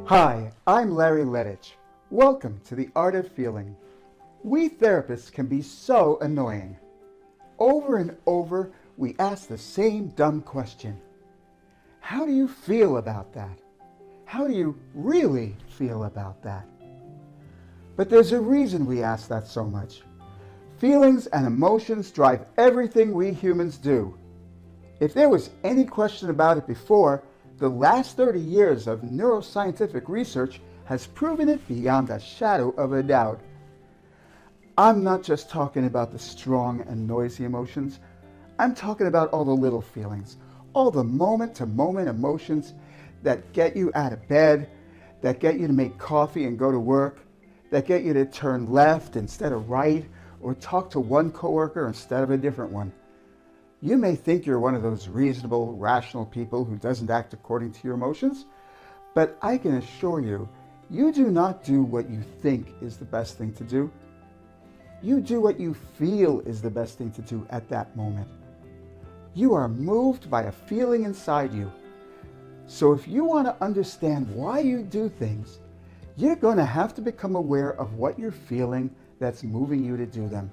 Hi, I'm Larry Lettich. Welcome to The Art of Feeling. We therapists can be so annoying. Over and over, we ask the same dumb question. How do you feel about that? How do you really feel about that? But there's a reason we ask that so much. Feelings and emotions drive everything we humans do. If there was any question about it before, the last 30 years of neuroscientific research has proven it beyond a shadow of a doubt. I'm not just talking about the strong and noisy emotions. I'm talking about all the little feelings, all the moment-to-moment emotions that get you out of bed, that get you to make coffee and go to work, that get you to turn left instead of right, or talk to one coworker instead of a different one. You may think you're one of those reasonable, rational people who doesn't act according to your emotions, but I can assure you, you do not do what you think is the best thing to do. You do what you feel is the best thing to do at that moment. You are moved by a feeling inside you. So if you want to understand why you do things, you're going to have to become aware of what you're feeling that's moving you to do them.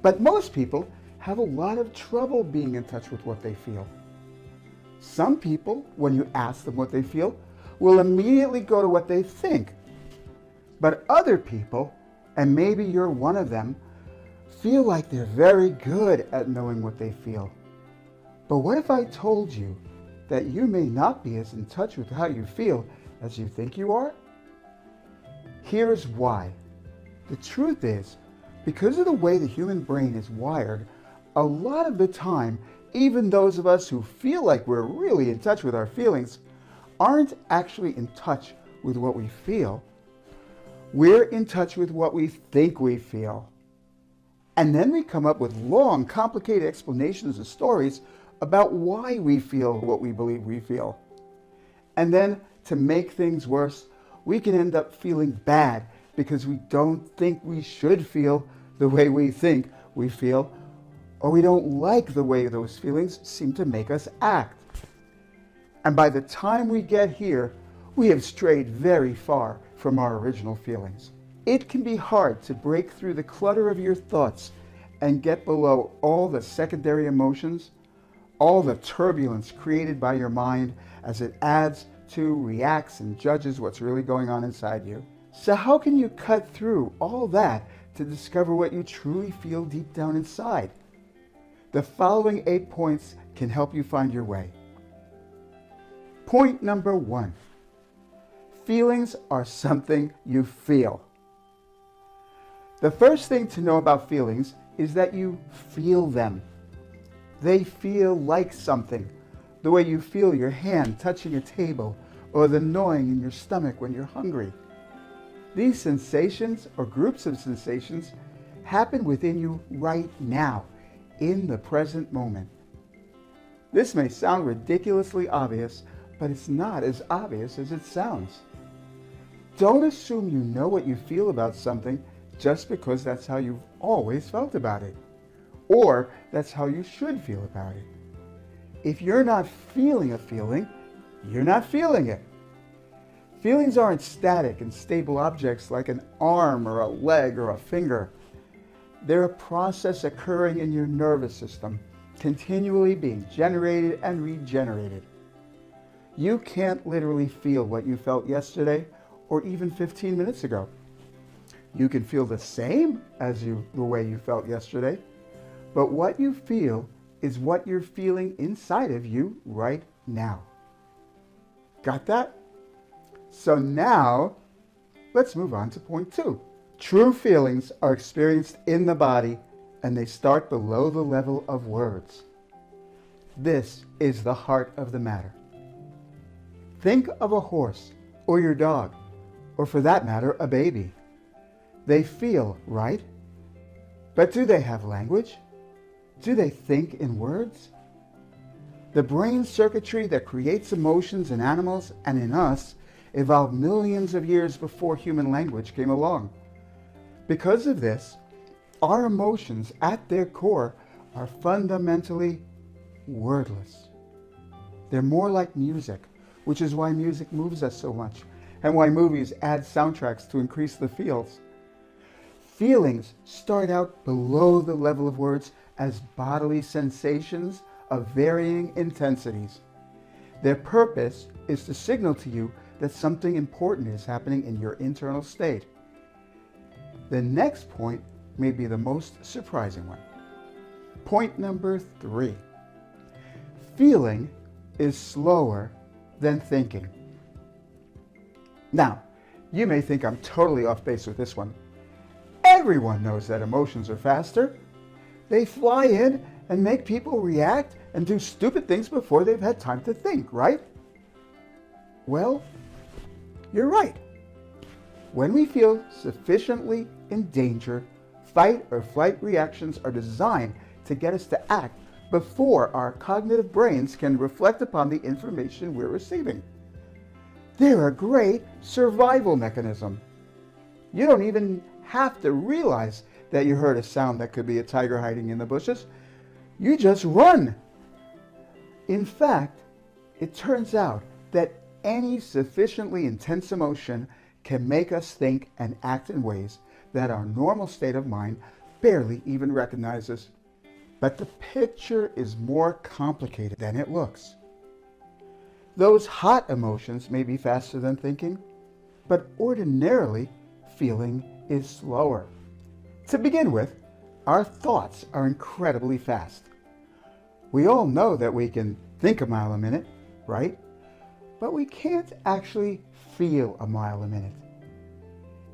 But most people have a lot of trouble being in touch with what they feel. Some people, when you ask them what they feel, will immediately go to what they think. But other people, and maybe you're one of them, feel like they're very good at knowing what they feel. But what if I told you that you may not be as in touch with how you feel as you think you are? Here's why. The truth is, because of the way the human brain is wired, a lot of the time, even those of us who feel like we're really in touch with our feelings aren't actually in touch with what we feel. We're in touch with what we think we feel. And then we come up with long, complicated explanations and stories about why we feel what we believe we feel. And then, to make things worse, we can end up feeling bad because we don't think we should feel the way we think we feel, or we don't like the way those feelings seem to make us act. And by the time we get here, we have strayed very far from our original feelings. It can be hard to break through the clutter of your thoughts and get below all the secondary emotions, all the turbulence created by your mind as it adds to, reacts, and judges what's really going on inside you. So how can you cut through all that to discover what you truly feel deep down inside? The following 8 points can help you find your way. Point number 1. Feelings are something you feel. The first thing to know about feelings is that you feel them. They feel like something, the way you feel your hand touching a table or the gnawing in your stomach when you're hungry. These sensations, or groups of sensations, happen within you right now, in the present moment. This may sound ridiculously obvious, but it's not as obvious as it sounds. Don't assume you know what you feel about something just because that's how you've always felt about it, or that's how you should feel about it. If you're not feeling a feeling, you're not feeling it. Feelings aren't static and stable objects like an arm or a leg or a finger. They're a process occurring in your nervous system, continually being generated and regenerated. You can't literally feel what you felt yesterday or even 15 minutes ago. You can feel the same as the way you felt yesterday, but what you feel is what you're feeling inside of you right now. Got that? So now, let's move on to point 2. True feelings are experienced in the body, and they start below the level of words. This is the heart of the matter. Think of a horse, or your dog, or for that matter, a baby. They feel, right? But do they have language? Do they think in words? The brain circuitry that creates emotions in animals and in us evolved millions of years before human language came along. Because of this, our emotions at their core are fundamentally wordless. They're more like music, which is why music moves us so much, and why movies add soundtracks to increase the feels. Feelings start out below the level of words as bodily sensations of varying intensities. Their purpose is to signal to you that something important is happening in your internal state. The next point may be the most surprising one. Point number 3. Feeling is slower than thinking. Now, you may think I'm totally off base with this one. Everyone knows that emotions are faster. They fly in and make people react and do stupid things before they've had time to think, right? Well, you're right. When we feel sufficiently in danger, fight or flight reactions are designed to get us to act before our cognitive brains can reflect upon the information we're receiving. They're a great survival mechanism. You don't even have to realize that you heard a sound that could be a tiger hiding in the bushes. You just run. In fact, it turns out that any sufficiently intense emotion can make us think and act in ways that our normal state of mind barely even recognizes. But the picture is more complicated than it looks. Those hot emotions may be faster than thinking, but ordinarily, feeling is slower. To begin with, our thoughts are incredibly fast. We all know that we can think a mile a minute, right? But we can't actually feel a mile a minute.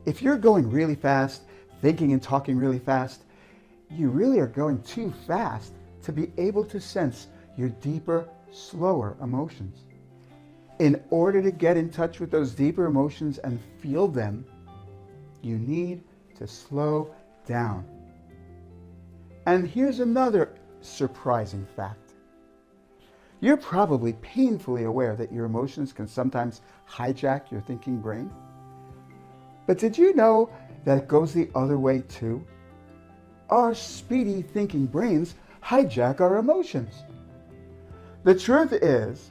If you're going really fast, thinking and talking really fast, you really are going too fast to be able to sense your deeper, slower emotions. In order to get in touch with those deeper emotions and feel them, you need to slow down. And here's another surprising fact. You're probably painfully aware that your emotions can sometimes hijack your thinking brain. But did you know that it goes the other way too? Our speedy thinking brains hijack our emotions. The truth is,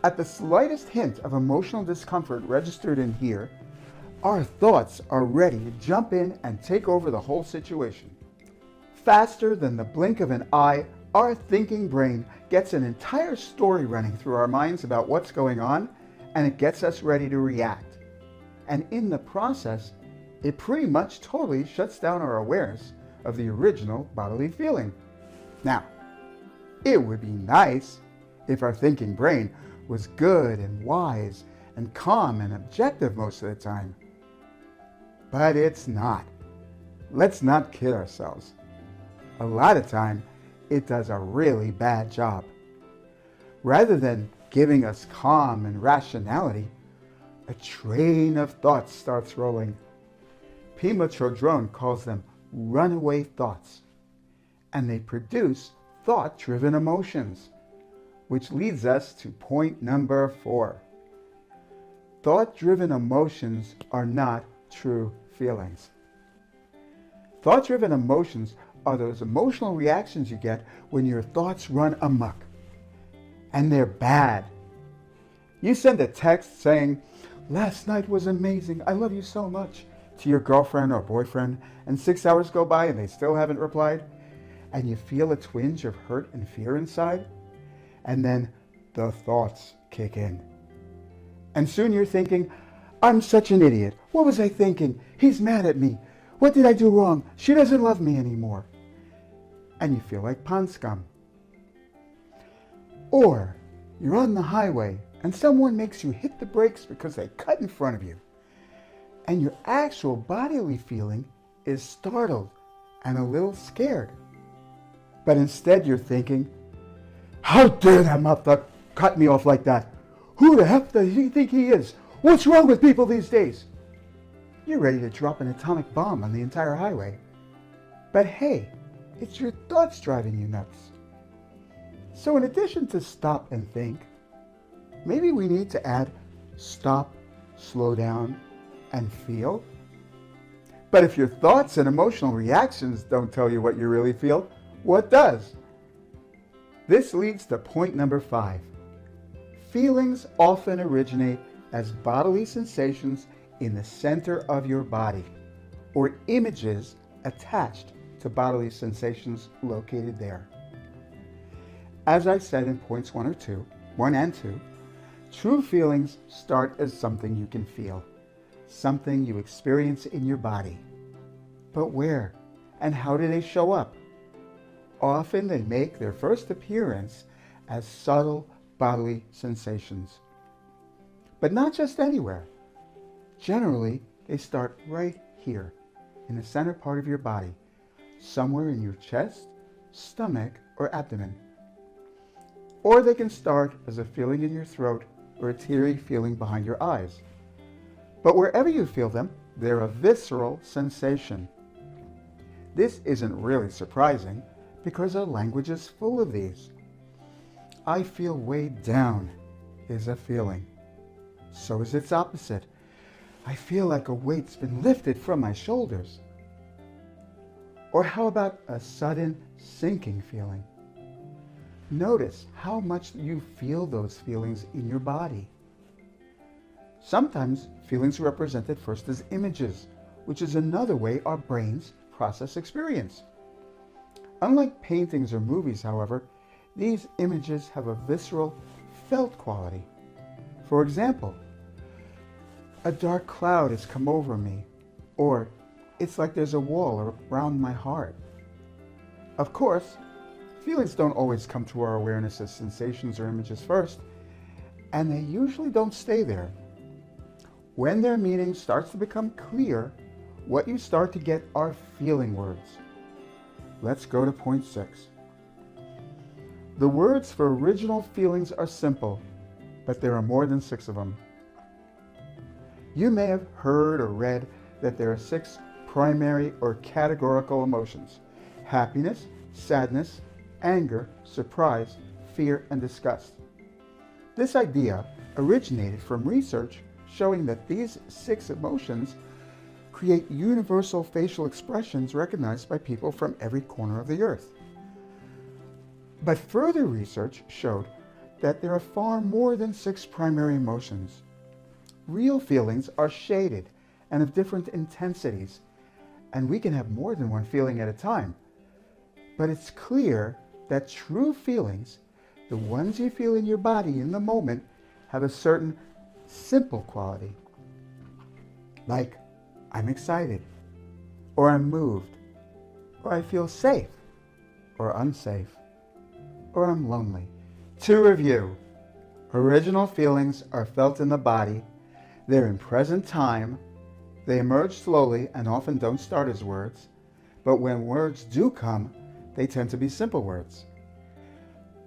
at the slightest hint of emotional discomfort registered in here, our thoughts are ready to jump in and take over the whole situation. Faster than the blink of an eye, our thinking brain gets an entire story running through our minds about what's going on, and it gets us ready to react. And in the process, it pretty much totally shuts down our awareness of the original bodily feeling. Now, it would be nice if our thinking brain was good and wise and calm and objective most of the time. But it's not. Let's not kid ourselves. A lot of time, it does a really bad job. Rather than giving us calm and rationality, a train of thoughts starts rolling. Pema Chodron calls them runaway thoughts, and they produce thought-driven emotions, which leads us to point number 4. Thought-driven emotions are not true feelings. Thought-driven emotions are those emotional reactions you get when your thoughts run amok. And they're bad. You send a text saying, "Last night was amazing, I love you so much," to your girlfriend or boyfriend, and 6 hours go by and they still haven't replied, and you feel a twinge of hurt and fear inside, and then the thoughts kick in. And soon you're thinking, "I'm such an idiot. What was I thinking? He's mad at me. What did I do wrong? She doesn't love me anymore." And you feel like pond scum. Or you're on the highway and someone makes you hit the brakes because they cut in front of you. And your actual bodily feeling is startled and a little scared. But instead you're thinking, "How dare that motherfucker cut me off like that? Who the heck does he think he is? What's wrong with people these days?" You're ready to drop an atomic bomb on the entire highway. But hey, it's your thoughts driving you nuts. So in addition to stop and think, maybe we need to add stop, slow down, and feel. But if your thoughts and emotional reactions don't tell you what you really feel, what does? This leads to point number 5. Feelings often originate as bodily sensations in the center of your body, or images attached to bodily sensations located there. As I said in points 1 and 2, true feelings start as something you can feel, something you experience in your body. But where and how do they show up? Often they make their first appearance as subtle bodily sensations. But not just anywhere. Generally, they start right here, in the center part of your body, somewhere in your chest, stomach, or abdomen. Or they can start as a feeling in your throat or a teary feeling behind your eyes. But wherever you feel them, they're a visceral sensation. This isn't really surprising because our language is full of these. I feel weighed down is a feeling. So is its opposite. I feel like a weight's been lifted from my shoulders. Or how about a sudden sinking feeling? Notice how much you feel those feelings in your body. Sometimes feelings are represented first as images, which is another way our brains process experience. Unlike paintings or movies, however, these images have a visceral, felt quality. For example, a dark cloud has come over me, or it's like there's a wall around my heart. Of course, feelings don't always come to our awareness as sensations or images first, and they usually don't stay there. When their meaning starts to become clear, what you start to get are feeling words. Let's go to point 6. The words for original feelings are simple, but there are more than 6 of them. You may have heard or read that there are 6 primary or categorical emotions: happiness, sadness, anger, surprise, fear, and disgust. This idea originated from research showing that these 6 emotions create universal facial expressions recognized by people from every corner of the earth. But further research showed that there are far more than 6 primary emotions. Real feelings are shaded and of different intensities, and we can have more than one feeling at a time. But it's clear that true feelings, the ones you feel in your body in the moment, have a certain simple quality. Like, I'm excited, or I'm moved, or I feel safe, or unsafe, or I'm lonely. To review, original feelings are felt in the body, they're in present time, they emerge slowly and often don't start as words, but when words do come, they tend to be simple words.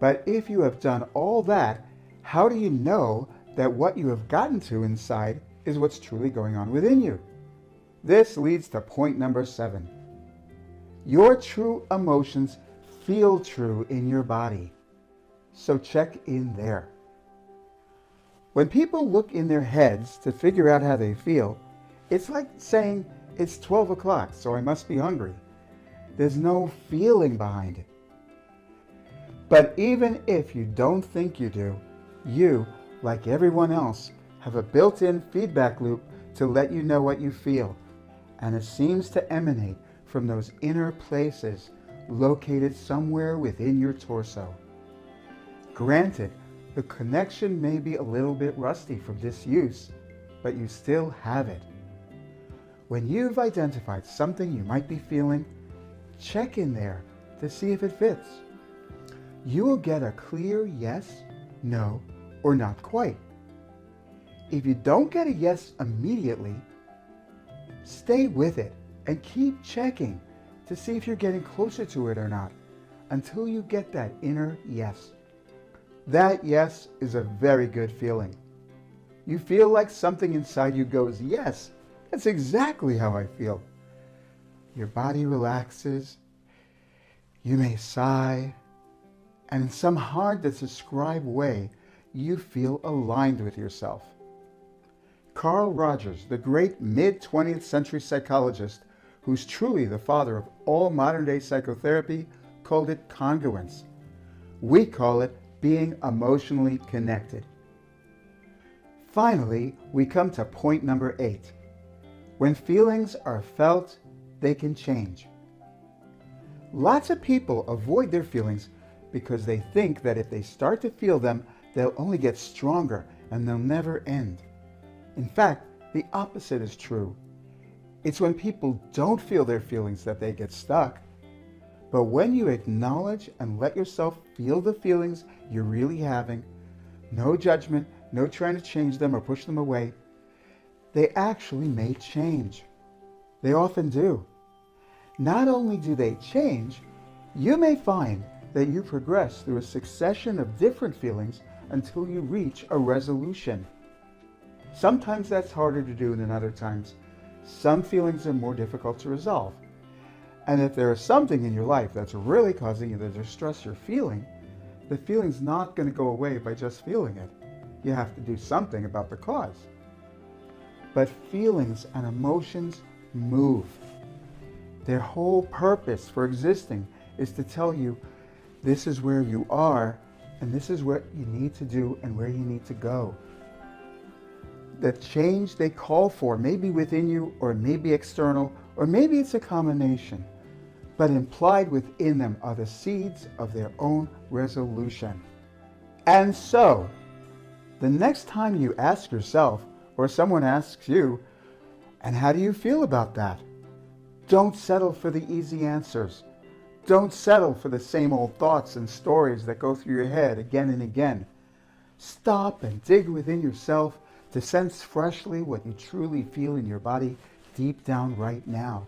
But if you have done all that, how do you know that what you have gotten to inside is what's truly going on within you? This leads to point number 7. Your true emotions feel true in your body. So check in there. When people look in their heads to figure out how they feel, it's like saying it's 12 o'clock, so I must be hungry. There's no feeling behind it. But even if you don't think you do, you, like everyone else, have a built-in feedback loop to let you know what you feel, and it seems to emanate from those inner places located somewhere within your torso. Granted, the connection may be a little bit rusty from disuse, but you still have it. When you've identified something you might be feeling, check in there to see if it fits. You will get a clear yes, no, or not quite. If you don't get a yes immediately, stay with it and keep checking to see if you're getting closer to it or not until you get that inner yes. That yes is a very good feeling. You feel like something inside you goes, yes, that's exactly how I feel. Your body relaxes, you may sigh, and in some hard to describe way, you feel aligned with yourself. Carl Rogers, the great mid-20th century psychologist, who's truly the father of all modern-day psychotherapy, called it congruence. We call it being emotionally connected. Finally, we come to point number 8. When feelings are felt, they can change. Lots of people avoid their feelings because they think that if they start to feel them, they'll only get stronger and they'll never end. In fact, the opposite is true. It's when people don't feel their feelings that they get stuck. But when you acknowledge and let yourself feel the feelings you're really having, no judgment, no trying to change them or push them away, they actually may change. They often do. Not only do they change, you may find that you progress through a succession of different feelings until you reach a resolution. Sometimes that's harder to do than other times. Some feelings are more difficult to resolve. And if there is something in your life that's really causing you the distress you're feeling, the feeling's not going to go away by just feeling it. You have to do something about the cause. But feelings and emotions move. Their whole purpose for existing is to tell you this is where you are and this is what you need to do and where you need to go. The change they call for may be within you or it may be external or maybe it's a combination. But implied within them are the seeds of their own resolution. And so, the next time you ask yourself or someone asks you, and how do you feel about that? Don't settle for the easy answers. Don't settle for the same old thoughts and stories that go through your head again and again. Stop and dig within yourself to sense freshly what you truly feel in your body deep down right now.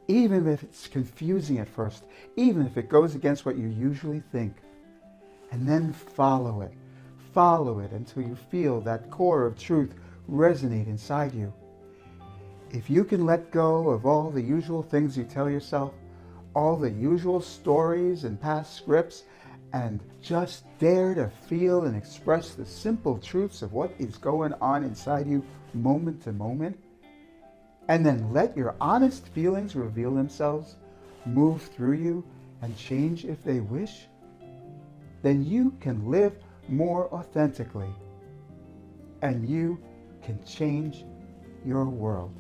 Even if it's confusing at first, even if it goes against what you usually think. And then follow it until you feel that core of truth resonate inside you. If you can let go of all the usual things you tell yourself, all the usual stories and past scripts, and just dare to feel and express the simple truths of what is going on inside you moment to moment, and then let your honest feelings reveal themselves, move through you, and change if they wish, then you can live more authentically, and you can change your world.